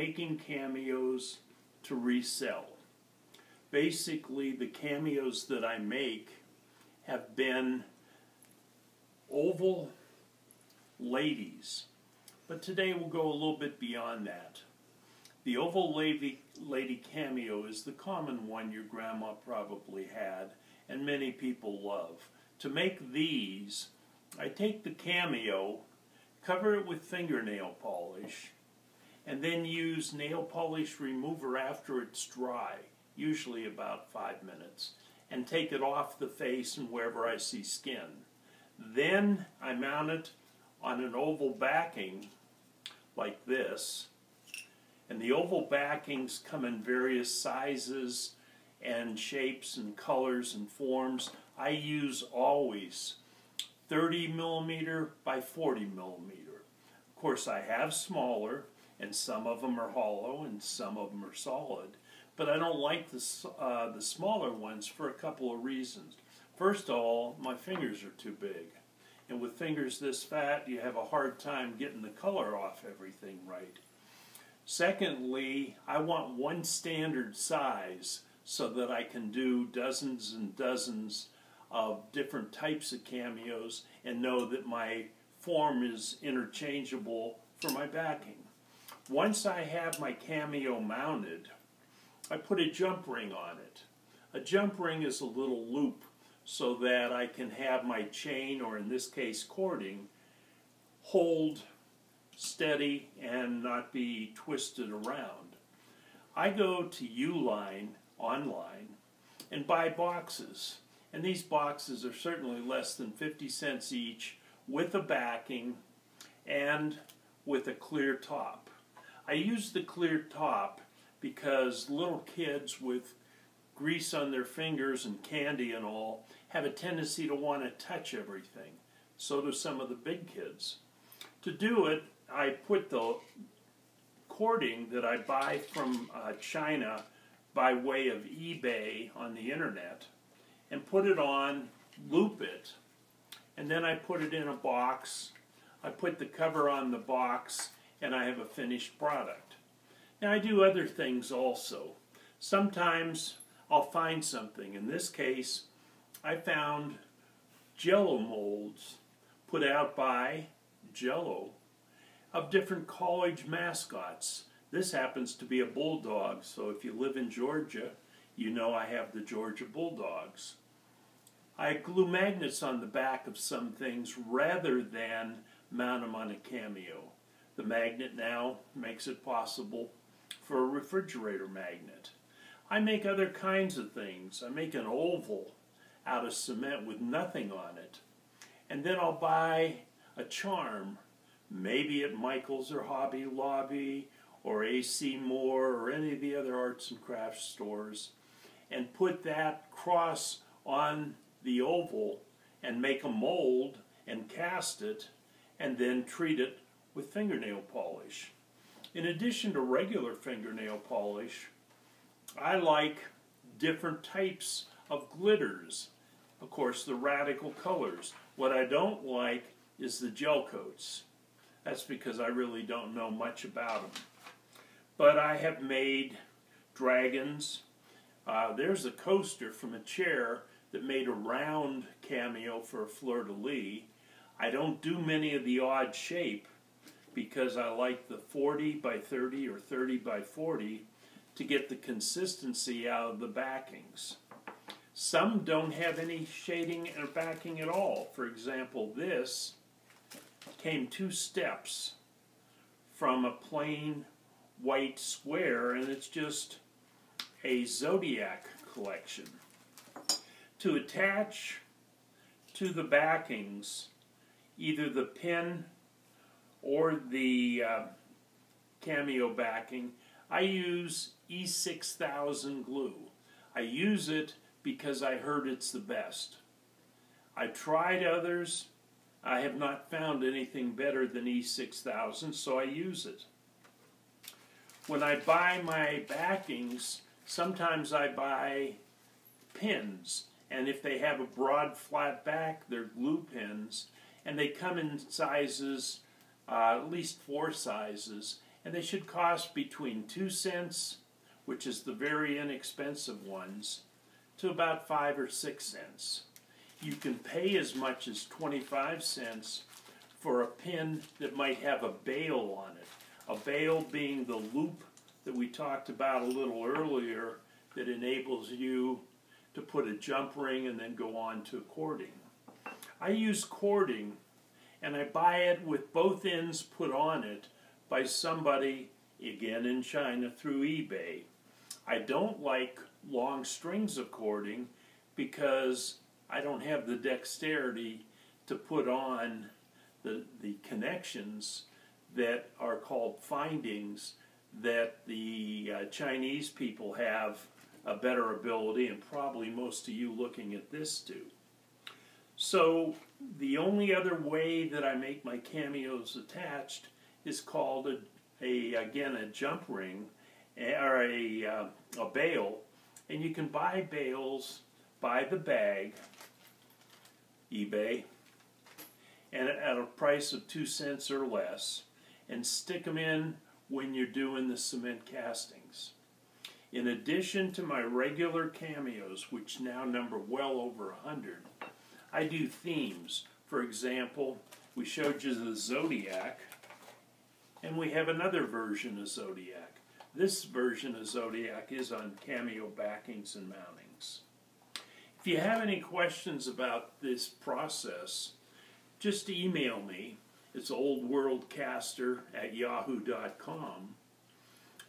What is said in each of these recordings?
making cameos to resell. Basically, the cameos that I make have been oval ladies, but today we'll go a little bit beyond that. The oval lady cameo is the common one your grandma probably had and many people love. To make these, I take the cameo, cover it with fingernail polish, and then use nail polish remover after it's dry, usually about 5 minutes, and take it off the face and wherever I see skin. Then I mount it on an oval backing like this, and the oval backings come in various sizes and shapes and colors and forms. I use always 30 millimeter by 40 millimeter. Of course, I have smaller, and some of them are hollow and some of them are solid, but I don't like the smaller ones for a couple of reasons. First of all, my fingers are too big, and with fingers this fat you have a hard time getting the color off everything right. Secondly, I want one standard size so that I can do dozens and dozens of different types of cameos and know that my form is interchangeable for my backing. Once I have my cameo mounted, I put a jump ring on it. A jump ring is a little loop so that I can have my chain, or in this case cording, hold steady and not be twisted around. I go to Uline online and buy boxes, and these boxes are certainly less than 50 cents each, with a backing and with a clear top. I use the clear top because little kids with grease on their fingers and candy and all have a tendency to want to touch everything. So do some of the big kids. To do it, I put the cording that I buy from China by way of eBay on the internet and put it on, loop it, and then I put it in a box. I put the cover on the box and I have a finished product. Now I do other things also. Sometimes I'll find something. In this case, I found Jello molds put out by Jello of different college mascots. This happens to be a bulldog, so if you live in Georgia, you know I have the Georgia Bulldogs. I glue magnets on the back of some things rather than mount them on a cameo. The magnet now makes it possible for a refrigerator magnet. I make other kinds of things. I make an oval out of cement with nothing on it. And then I'll buy a charm, maybe at Michael's or Hobby Lobby or AC Moore or any of the other arts and crafts stores, and put that cross on the oval and make a mold and cast it and then treat it with fingernail polish. In addition to regular fingernail polish, I like different types of glitters. Of course, the radical colors. What I don't like is the gel coats. That's because I really don't know much about them. But I have made dragons. There's a coaster from a chair that made a round cameo for a fleur-de-lis. I don't do many of the odd shape because I like the 40 by 30 or 30 by 40 to get the consistency out of the backings. Some don't have any shading or backing at all. For example, this came 2 steps from a plain white square, and it's just a zodiac collection. To attach to the backings either the pin or the cameo backing, I use E6000 glue. I use it because I heard it's the best. I tried others. I have not found anything better than E6000, so I use it. When I buy my backings, sometimes I buy pins, and if they have a broad flat back, they're glue pins, and they come in sizes, at least 4 sizes, and they should cost between 2 cents, which is the very inexpensive ones, to about 5 or 6 cents. You can pay as much as 25 cents for a pin that might have a bail on it. A bail being the loop that we talked about a little earlier that enables you to put a jump ring and then go on to cording. I use cording, and I buy it with both ends put on it by somebody, again in China, through eBay. I don't like long strings of cording because I don't have the dexterity to put on the connections that are called findings that the Chinese people have a better ability, and probably most of you looking at this do. So the only other way that I make my cameos attached is called again a jump ring or a bail, and you can buy bails by the bag, eBay, and at a price of 2 cents or less, and stick them in when you're doing the cement castings. In addition to my regular cameos, which now number well over 100, I do themes. For example, we showed you the Zodiac, and we have another version of Zodiac. This version of Zodiac is on cameo backings and mountings. If you have any questions about this process, just email me. It's oldworldcaster@yahoo.com.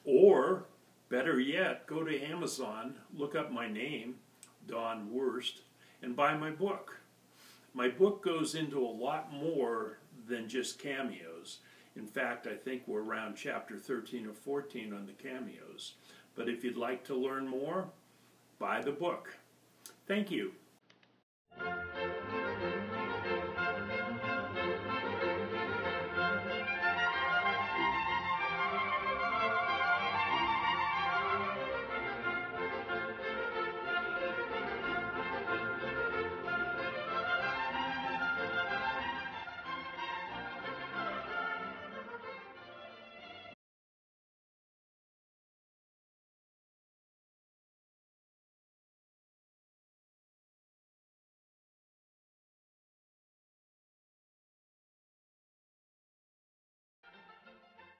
Or, better yet, go to Amazon, look up my name, Don Wurst, and buy my book. My book goes into a lot more than just cameos. In fact, I think we're around chapter 13 or 14 on the cameos. But if you'd like to learn more, buy the book. Thank you.